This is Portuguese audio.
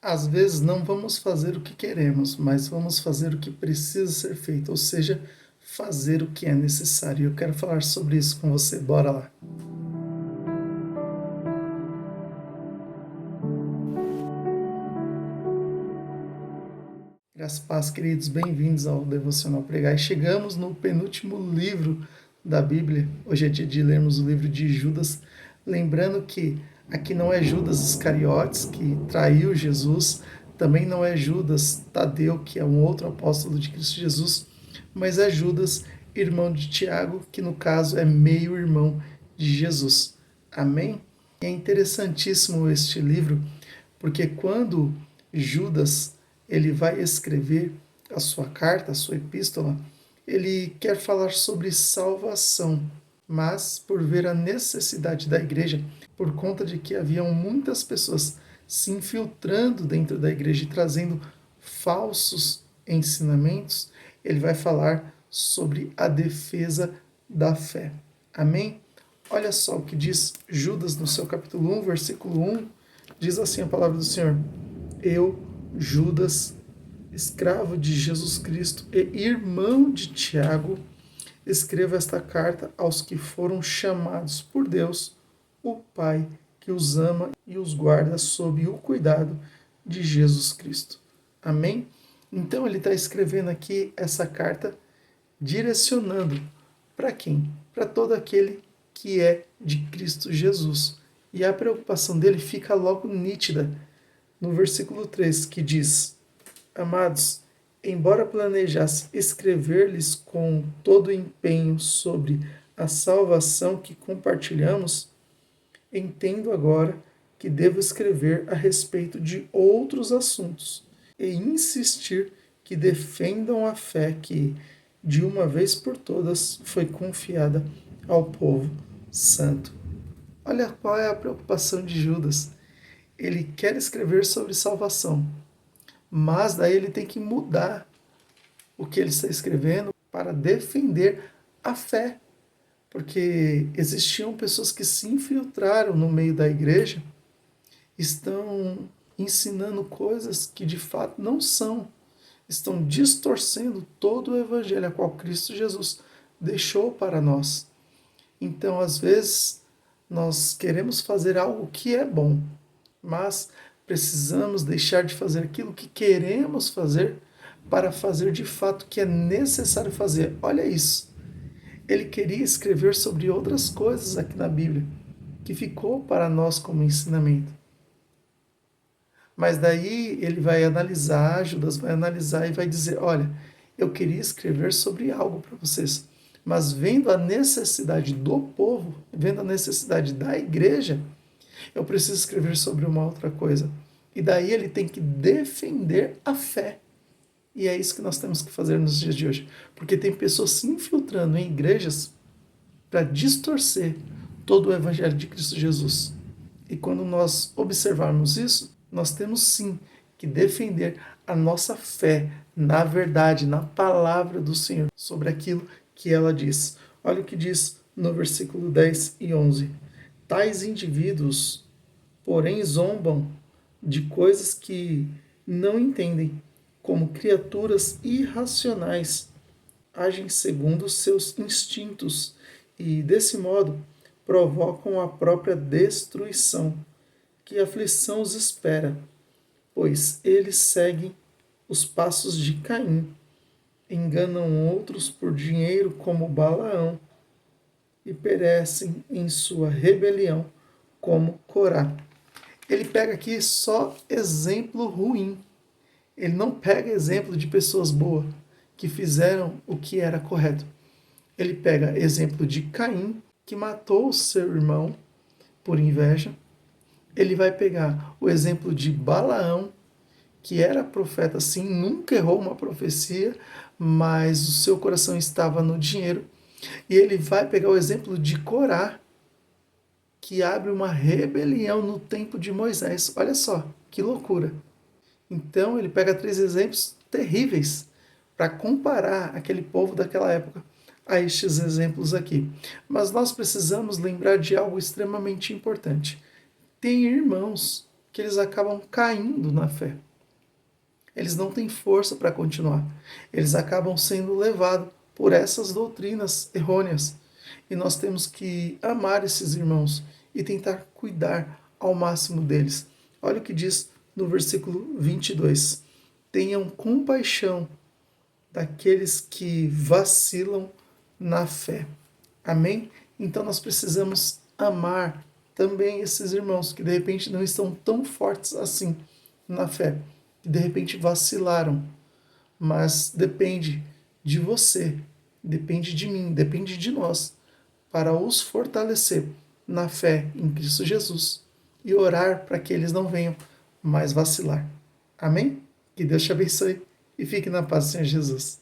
Às vezes não vamos fazer o que queremos, mas vamos fazer o que precisa ser feito, ou seja, fazer o que é necessário. Eu quero falar sobre isso com você. Bora lá. Graças a paz, queridos, bem-vindos ao Devocional Pregar. E chegamos no penúltimo livro da Bíblia. Hoje é dia de lermos o livro de Judas. Lembrando que aqui não é Judas Iscariotes, que traiu Jesus, também não é Judas Tadeu, que é um outro apóstolo de Cristo Jesus, mas é Judas, irmão de Tiago, que no caso é meio-irmão de Jesus. Amém? É interessantíssimo este livro, porque quando Judas ele vai escrever a sua carta, a sua epístola, ele quer falar sobre salvação, mas por ver a necessidade da igreja, por conta de que haviam muitas pessoas se infiltrando dentro da igreja e trazendo falsos ensinamentos, ele vai falar sobre a defesa da fé. Amém? Olha só o que diz Judas no seu capítulo 1, versículo 1, diz assim a palavra do Senhor: Eu, Judas, escravo de Jesus Cristo e irmão de Tiago, escrevo esta carta aos que foram chamados por Deus, o Pai, que os ama e os guarda sob o cuidado de Jesus Cristo. Amém? Então ele está escrevendo aqui essa carta direcionando para quem? Para todo aquele que é de Cristo Jesus. E a preocupação dele fica logo nítida no versículo 3, que diz: Amados, embora planejasse escrever-lhes com todo empenho sobre a salvação que compartilhamos, entendo agora que devo escrever a respeito de outros assuntos e insistir que defendam a fé que, de uma vez por todas, foi confiada ao povo santo. Olha qual é a preocupação de Judas. Ele quer escrever sobre salvação, mas daí ele tem que mudar o que ele está escrevendo para defender a fé, porque existiam pessoas que se infiltraram no meio da igreja, estão ensinando coisas que de fato não são, estão distorcendo todo o evangelho a qual Cristo Jesus deixou para nós. Então, às vezes, nós queremos fazer algo que é bom, mas precisamos deixar de fazer aquilo que queremos fazer para fazer de fato o que é necessário fazer. Olha isso. Ele queria escrever sobre outras coisas aqui na Bíblia, que ficou para nós como ensinamento. Mas daí ele vai analisar, Judas vai analisar e vai dizer: olha, eu queria escrever sobre algo para vocês, mas vendo a necessidade do povo, vendo a necessidade da igreja, eu preciso escrever sobre uma outra coisa. E daí ele tem que defender a fé. E é isso que nós temos que fazer nos dias de hoje. Porque tem pessoas se infiltrando em igrejas para distorcer todo o evangelho de Cristo Jesus. E quando nós observarmos isso, nós temos sim que defender a nossa fé na verdade, na palavra do Senhor, sobre aquilo que ela diz. Olha o que diz no versículo 10 e 11. Tais indivíduos, porém, zombam de coisas que não entendem, como criaturas irracionais, agem segundo seus instintos e, desse modo, provocam a própria destruição. Que aflição os espera, pois eles seguem os passos de Caim, enganam outros por dinheiro como Balaão e perecem em sua rebelião como Corá. Ele pega aqui só exemplo ruim. Ele não pega exemplo de pessoas boas que fizeram o que era correto. Ele pega exemplo de Caim, que matou seu irmão por inveja. Ele vai pegar o exemplo de Balaão, que era profeta sim, nunca errou uma profecia, mas o seu coração estava no dinheiro. E ele vai pegar o exemplo de Corá, que abre uma rebelião no tempo de Moisés. Olha só, que loucura. Então ele pega 3 exemplos terríveis para comparar aquele povo daquela época a estes exemplos aqui. Mas nós precisamos lembrar de algo extremamente importante. Tem irmãos que eles acabam caindo na fé. Eles não têm força para continuar. Eles acabam sendo levados por essas doutrinas errôneas. E nós temos que amar esses irmãos e tentar cuidar ao máximo deles. Olha o que diz no versículo 22. Tenham compaixão daqueles que vacilam na fé. Amém? Então nós precisamos amar também esses irmãos que de repente não estão tão fortes assim na fé, que de repente vacilaram, mas depende de você, depende de mim, depende de nós para os fortalecer na fé em Cristo Jesus e orar para que eles não venham mais vacilar. Amém? Que Deus te abençoe e fique na paz do Senhor Jesus.